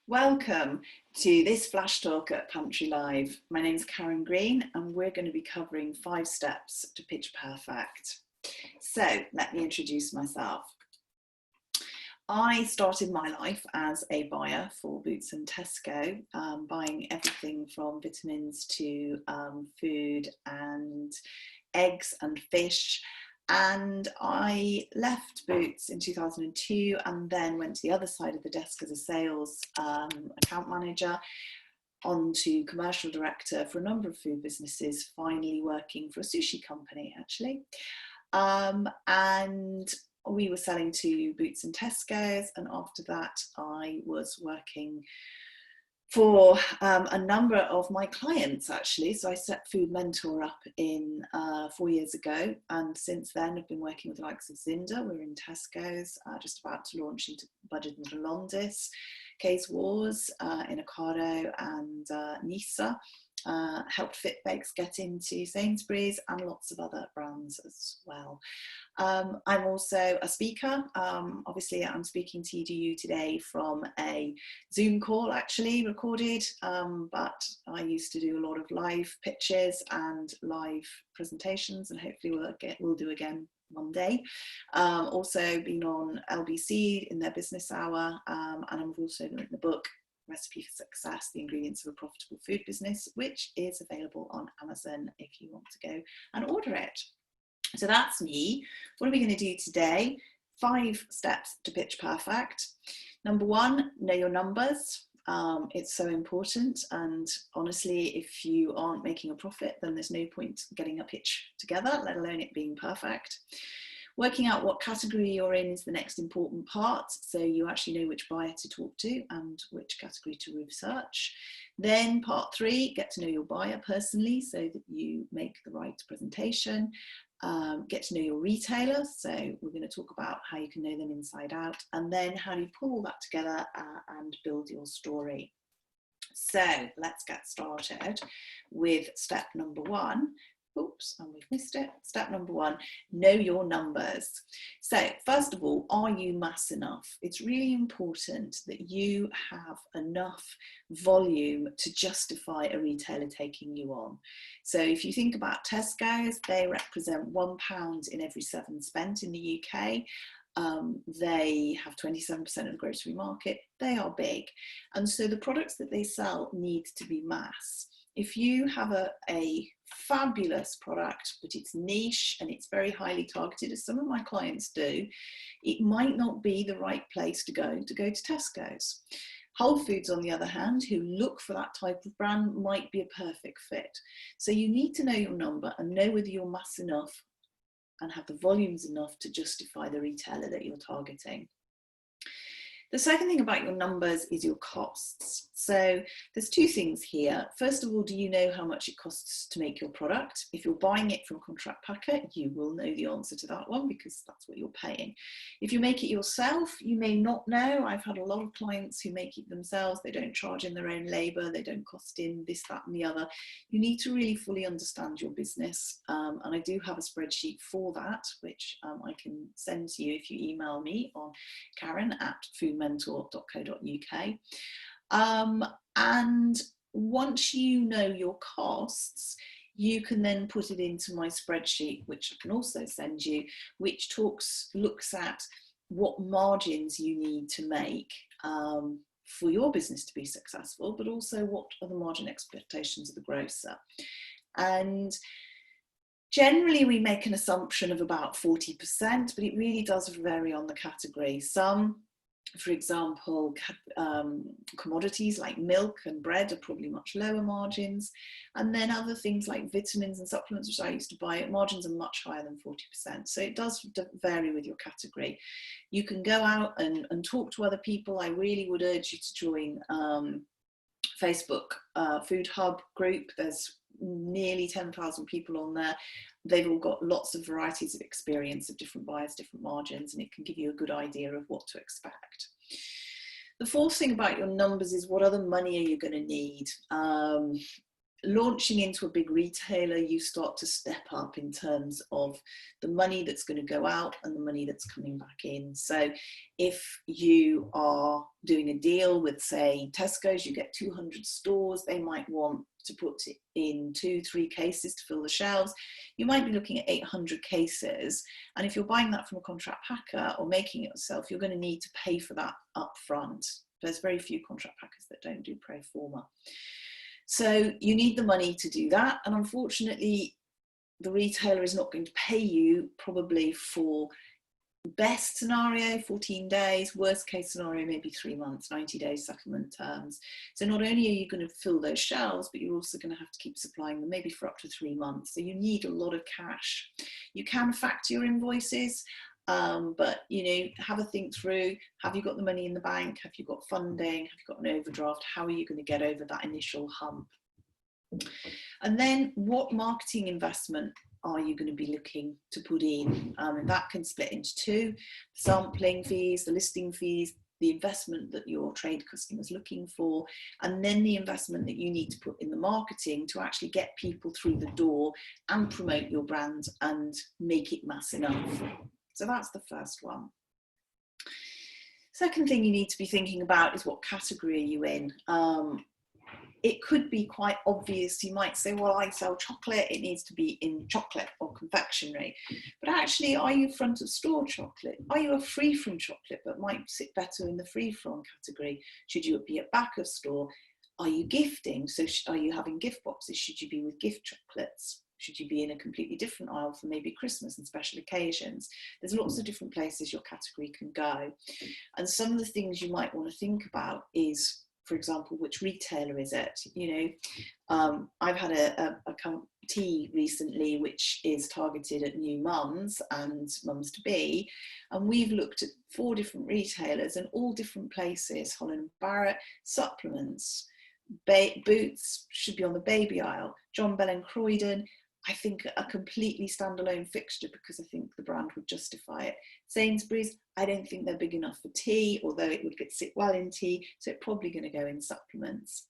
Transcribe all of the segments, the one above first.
Welcome to this flash talk at Pantry Live. My name is Karen Green and we're going to be covering 5 steps to pitch perfect. So let me introduce myself. I started my life as a buyer for Boots and Tesco, buying everything from vitamins to food and eggs and fish. And I left Boots in 2002 and then went to the other side of the desk as a sales account manager, on to commercial director for a number of food businesses, finally working for a sushi company actually. And we were selling to Boots and Tesco's, and after that I was working for a number of my clients actually. So I set Food Mentor up in 4 years ago, and since then I've been working with the likes of Zinda. We're in Tesco's, just about to launch into Budget and Londis, Case Wars, in Ocado, and Nisa. Helped FitBakes get into Sainsbury's and lots of other brands as well. I'm also a speaker. Obviously, I'm speaking to you today from a Zoom call, actually recorded, but I used to do a lot of live pitches and live presentations, and hopefully we'll do again one day. Also been on LBC in their business hour, and I've also written the book Recipe for Success, The Ingredients of a Profitable Food Business, which is available on Amazon if you want to go and order it. So that's me. What are we going to do today? 5 steps to pitch perfect. Number 1, know your numbers. It's so important, and honestly, if you aren't making a profit, then there's no point getting a pitch together, let alone it being perfect. Working out what category you're in is the next important part, so you actually know which buyer to talk to and which category to research. Then part 3, get to know your buyer personally so that you make the right presentation. Get to know your retailer, so we're going to talk about how you can know them inside out, and then how do you pull all that together and build your story. So let's get started with step number 1. Oops, and we've missed it. Step number 1, know your numbers. So first of all, are you mass enough? It's really important that you have enough volume to justify a retailer taking you on. So if you think about Tesco's, they represent £1 in every 7 spent in the UK. They have 27% of the grocery market. They are big. And so the products that they sell need to be mass. If you have a fabulous product, but it's niche and it's very highly targeted, as some of my clients do, it might not be the right place to go to Tesco's. Whole Foods, on the other hand, who look for that type of brand, might be a perfect fit. So you need to know your number and know whether you're mass enough and have the volumes enough to justify the retailer that you're targeting. The second thing about your numbers is your costs. So there's 2 things here. First of all, do you know how much it costs to make your product? If you're buying it from a contract packer, you will know the answer to that one because that's what you're paying. If you make it yourself, you may not know. I've had a lot of clients who make it themselves. They don't charge in their own labour. They don't cost in this, that and the other. You need to really fully understand your business. And I do have a spreadsheet for that, which I can send to you if you email me on karen@foodmentor.co.uk. And once you know your costs, you can then put it into my spreadsheet, which I can also send you, which looks at what margins you need to make for your business to be successful, but also what are the margin expectations of the grocer. And generally, we make an assumption of about 40%, but it really does vary on the category. Some, for example, commodities like milk and bread are probably much lower margins. And then other things like vitamins and supplements, which I used to buy, margins are much higher than 40%. So it does vary with your category. You can go out and talk to other people. I really would urge you to join Facebook Food Hub group. There's nearly 10,000 people on there. They've all got lots of varieties of experience of different buyers, different margins, and it can give you a good idea of what to expect. The fourth thing about your numbers is what other money are you going to need? launching into a big retailer, you start to step up in terms of the money that's going to go out and the money that's coming back in. So if you are doing a deal with, say, Tesco's, you get 200 stores, they might want to put it in 2-3 cases to fill the shelves. You might be looking at 800 cases. And if you're buying that from a contract packer or making it yourself, you're going to need to pay for that up front. There's very few contract packers that don't do pro forma. So you need the money to do that. And unfortunately, the retailer is not going to pay you probably for best scenario, 14 days, worst case scenario, maybe 3 months, 90 days settlement terms. So not only are you going to fill those shelves, but you're also going to have to keep supplying them maybe for up to 3 months. So you need a lot of cash. You can factor your invoices, but have a think through. Have you got the money in the bank? Have you got funding? Have you got an overdraft? How are you going to get over that initial hump? And then what marketing investment are you going to be looking to put in? And that can split into two: sampling fees, the listing fees, the investment that your trade customer is looking for, and then the investment that you need to put in the marketing to actually get people through the door and promote your brand and make it mass enough. So that's the first one. Second thing you need to be thinking about is what category are you in? It could be quite obvious. You might say, well, I sell chocolate, it needs to be in chocolate or confectionery. But actually, are you front of store chocolate? Are you a free from chocolate but might sit better in the free from category? Should you be at back of store? Are you gifting? So are you having gift boxes? Should you be with gift chocolates? Should you be in a completely different aisle for maybe Christmas and special occasions? There's lots of different places your category can go. And some of the things you might want to think about is, for example, which retailer is it? I've had a tea recently which is targeted at new mums and mums to be, and we've looked at 4 different retailers and all different places. Holland & Barrett, supplements, Boots should be on the baby aisle, John Bell and Croydon, I think a completely standalone fixture because I think the brand would justify it. Sainsbury's, I don't think they're big enough for tea, although it would sit well in tea, so it's probably going to go in supplements.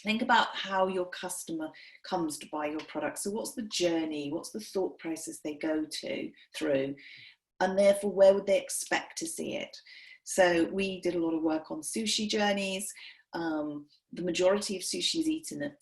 Think about how your customer comes to buy your product. So what's the journey? What's the thought process they go through? And therefore, where would they expect to see it? So we did a lot of work on sushi journeys. The majority of sushi is eaten at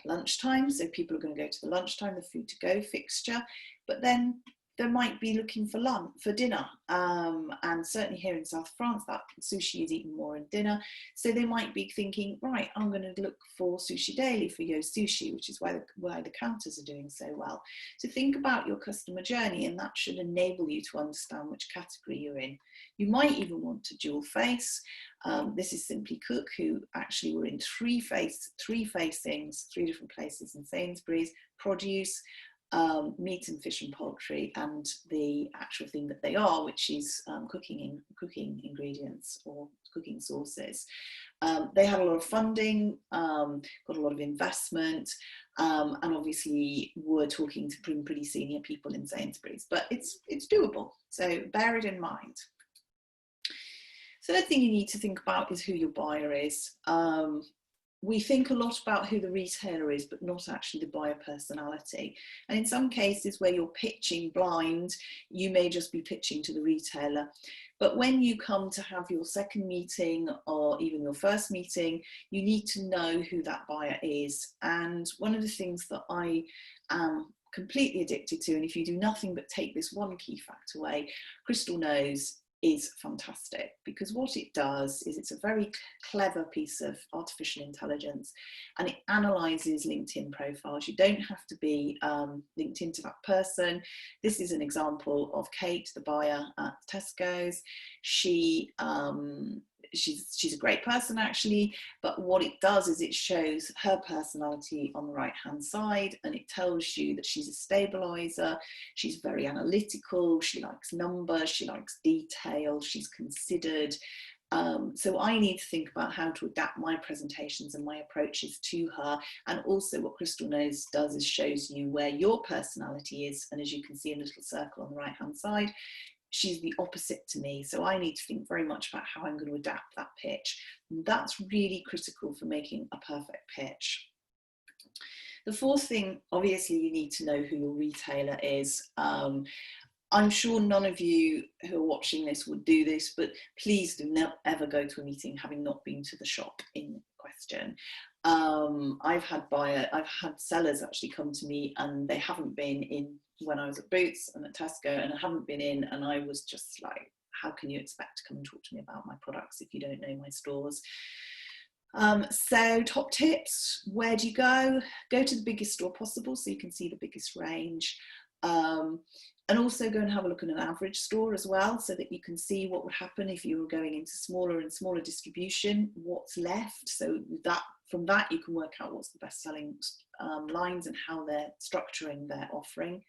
lunchtime, so people are going to go to the lunchtime, the food to go fixture, but then they might be looking for lunch, for dinner, and certainly here in South France that sushi is eaten more in dinner, so they might be thinking, right, I'm going to look for Sushi Daily, for Yo Sushi, which is why the counters are doing so well. So think about your customer journey, and that should enable you to understand which category you're in. You might even want to dual face. This is Simply Cook, who actually were in three facings, 3 different places in Sainsbury's: produce, meat and fish and poultry, and the actual thing that they are, which is cooking ingredients or cooking sauces. They had a lot of funding, got a lot of investment, and obviously were talking to pretty senior people in Sainsbury's, but it's doable, so bear it in mind. Third thing you need to think about is who your buyer is. We think a lot about who the retailer is, but not actually the buyer personality. And in some cases where you're pitching blind, you may just be pitching to the retailer. But when you come to have your second meeting or even your first meeting, you need to know who that buyer is. And one of the things that I am completely addicted to, and if you do nothing but take this one key fact away, Crystal Knows is fantastic, because what it does is it's a very clever piece of artificial intelligence, and it analyzes LinkedIn profiles. You don't have to be linked into that person. This is an example of Kate, the buyer at Tesco's. She's a great person actually, but what it does is it shows her personality on the right hand side, and it tells you that she's a stabilizer, she's very analytical, she likes numbers, she likes detail, she's considered. So I need to think about how to adapt my presentations and my approaches to her. And also what Crystal Knows does is shows you where your personality is, and as you can see in a little circle on the right hand side, she's the opposite to me, so I need to think very much about how I'm going to adapt that pitch. And that's really critical for making a perfect pitch. The fourth thing, obviously, you need to know who your retailer is. I'm sure none of you who are watching this would do this, but please do not ever go to a meeting having not been to the shop in question. I've had sellers actually come to me and they haven't been in when I was at Boots and at Tesco, and I haven't been in, and I was just like, how can you expect to come and talk to me about my products if you don't know my stores? So top tips, where do you go? Go to the biggest store possible so you can see the biggest range. And also go and have a look at an average store as well, so that you can see what would happen if you were going into smaller and smaller distribution, what's left. So that from that you can work out what's the best selling lines and how they're structuring their offering.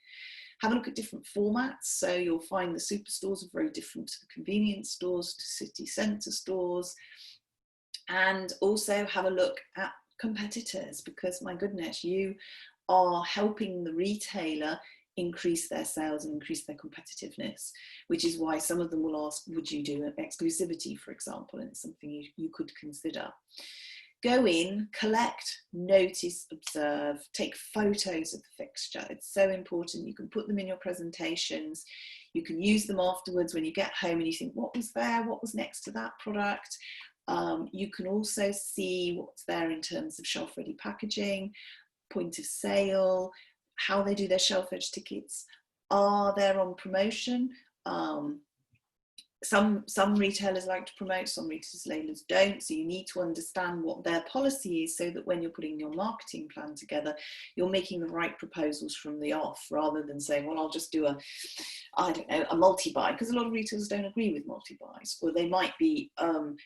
Have a look at different formats. So you'll find the superstores are very different to the convenience stores, to city centre stores. And also have a look at competitors, because my goodness, you are helping the retailer increase their sales and increase their competitiveness, which is why some of them will ask, would you do an exclusivity, for example? And it's something you could consider. Go in, collect, notice, observe, take photos of the fixture. It's so important. You can put them in your presentations. You can use them afterwards when you get home and you think, what was there? What was next to that product? You can also see what's there in terms of shelf-ready packaging, point of sale, how they do their shelf edge tickets. Are they on promotion? Some retailers like to promote, some retailers don't, so you need to understand what their policy is, so that when you're putting your marketing plan together, you're making the right proposals from the off, rather than saying, well, I'll just do a multi-buy, because a lot of retailers don't agree with multi-buys, or they might be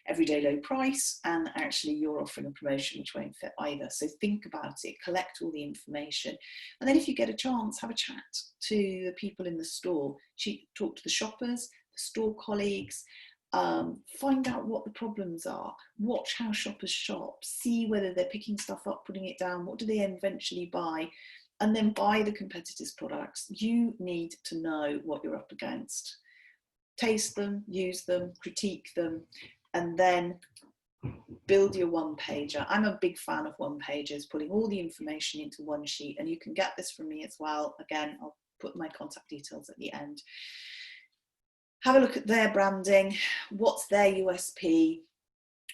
everyday low price and actually you're offering a promotion which won't fit either. So think about it, collect all the information, and then if you get a chance, have a chat to the people in the store, talk to the shoppers, store colleagues, find out what the problems are, watch how shoppers shop, see whether they're picking stuff up, putting it down, what do they eventually buy, and then buy the competitors' products. You need to know what you're up against. Taste them, use them, critique them, and then build your one-pager. I'm a big fan of one-pagers, putting all the information into one sheet, and you can get this from me as well. Again, I'll put my contact details at the end. Have a look at their branding, what's their USP,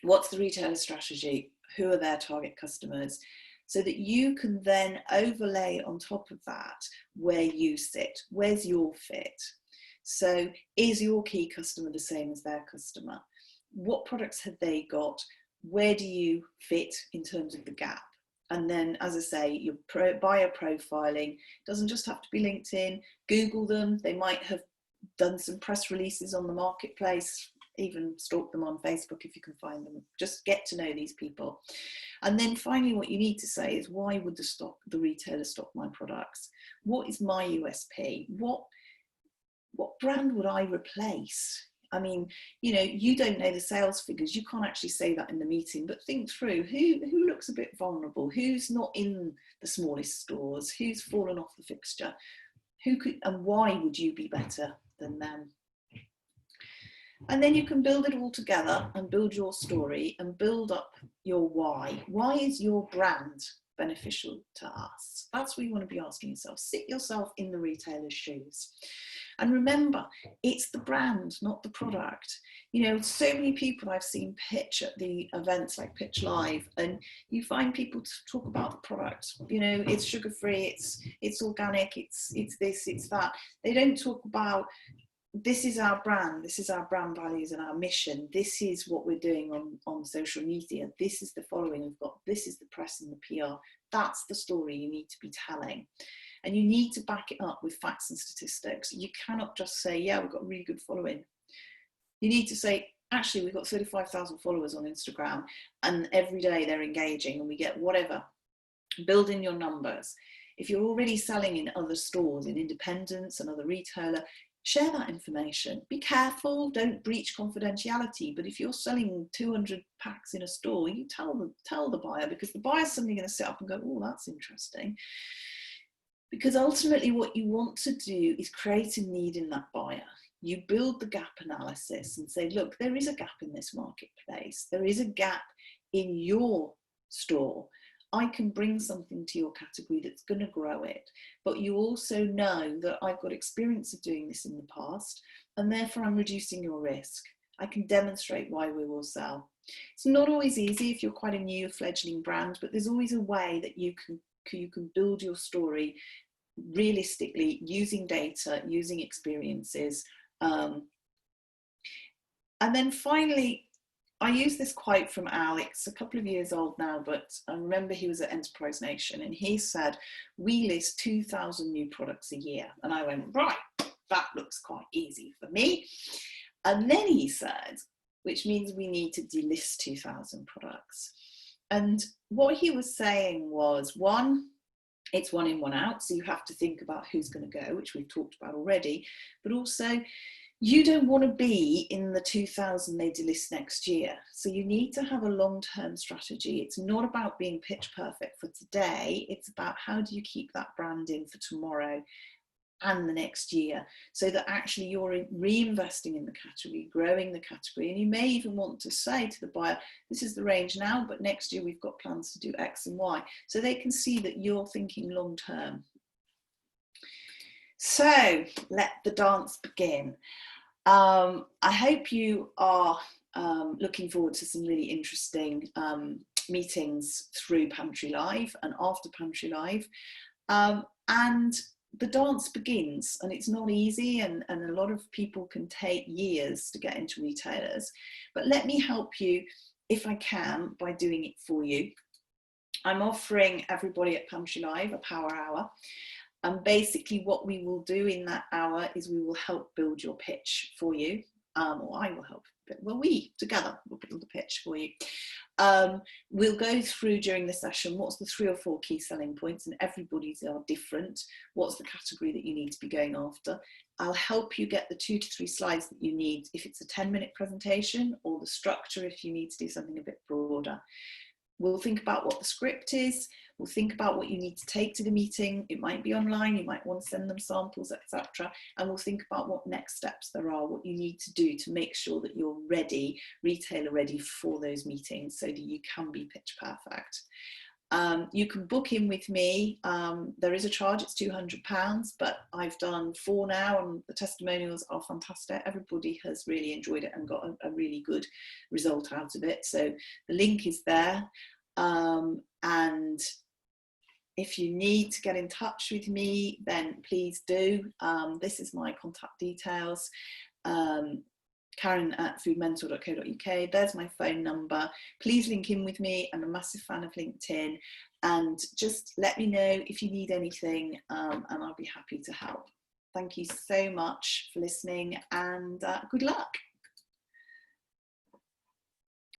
what's the retailer strategy, who are their target customers, so that you can then overlay on top of that where you sit, where's your fit. So is your key customer the same as their customer? What products have they got? Where do you fit in terms of the gap? And then, as I say, your buyer profiling doesn't just have to be LinkedIn. Google them. They might have done some press releases on the marketplace, even stalk them on Facebook if you can find them. Just get to know these people. And then finally, what you need to say is, why would the retailer stock my products? What is my USP? What brand would I replace? I mean, you know, you don't know the sales figures. You can't actually say that in the meeting, but think through who looks a bit vulnerable, who's not in the smallest stores, who's fallen off the fixture, who could, and why would you be better than them? And then you can build it all together and build your story and build up your why. Why is your brand beneficial to us? That's what you want to be asking yourself. Sit yourself in the retailer's shoes. And remember, it's the brand, not the product. You know, so many people I've seen pitch at the events like Pitch Live, and you find people to talk about the product. You know, it's sugar-free, it's organic, it's this, it's that. They don't talk about, this is our brand values and our mission. This is what we're doing on social media. This is the following we've got. This is the press and the PR. That's the story you need to be telling. And you need to back it up with facts and statistics. You cannot just say, yeah, we've got a really good following. You need to say, actually, we've got 35,000 followers on Instagram and every day they're engaging and we get whatever. Build in your numbers. If you're already selling in other stores, in independents and other retailer, share that information. Be careful, don't breach confidentiality. But if you're selling 200 packs in a store, you tell the buyer, because the buyer's suddenly going to sit up and go, oh, that's interesting. Because ultimately what you want to do is create a need in that buyer. You build the gap analysis and say, look, there is a gap in this marketplace. There is a gap in your store. I can bring something to your category that's going to grow it, but you also know that I've got experience of doing this in the past, and therefore I'm reducing your risk. I can demonstrate why we will sell. It's not always easy if you're quite a new fledgling brand, but there's always a way that you can build your story realistically, using data, using experiences. And then finally, I use this quote from Al. It's a couple of years old now, but I remember he was at Enterprise Nation, and he said, we list 2,000 new products a year. And I went, right, that looks quite easy for me. And then he said, which means we need to delist 2,000 products. And what he was saying was, one, it's one in, one out. So you have to think about who's going to go, which we've talked about already. But also, you don't want to be in the 2,000 they delist next year. So you need to have a long-term strategy. It's not about being pitch perfect for today. It's about how do you keep that brand in for tomorrow and the next year, so that actually you're reinvesting in the category, growing the category. And you may even want to say to the buyer, this is the range now, but next year we've got plans to do X and Y, so they can see that you're thinking long term. So let the dance begin. I hope you are looking forward to some really interesting meetings through Pantry Live and after Pantry Live. And the dance begins, and it's not easy, and a lot of people can take years to get into retailers. But let me help you, if I can, by doing it for you. I'm offering everybody at Pantry Live a power hour. And basically what we will do in that hour is we will help build your pitch for you. Or I will help, well, we together will build the pitch for you. We'll go through during the session, what's the 3 or 4 key selling points, and everybody's are different. What's the category that you need to be going after? I'll help you get the 2 to 3 slides that you need if it's a 10-minute presentation, or the structure if you need to do something a bit broader. We'll think about what the script is. We'll think about what you need to take to the meeting. It might be online, you might want to send them samples, etc. And we'll think about what next steps there are, what you need to do to make sure that you're ready, retailer ready for those meetings, so that you can be pitch perfect. You can book in with me. There is a charge, it's £200, but I've done 4 now and the testimonials are fantastic. Everybody has really enjoyed it and got a really good result out of it. So the link is there. And if you need to get in touch with me, then please do. This is my contact details. Karen@foodmentor.co.uk. There's my phone number. Please link in with me. I'm a massive fan of LinkedIn, and just let me know if you need anything, and I'll be happy to help. Thank you so much for listening, and good luck.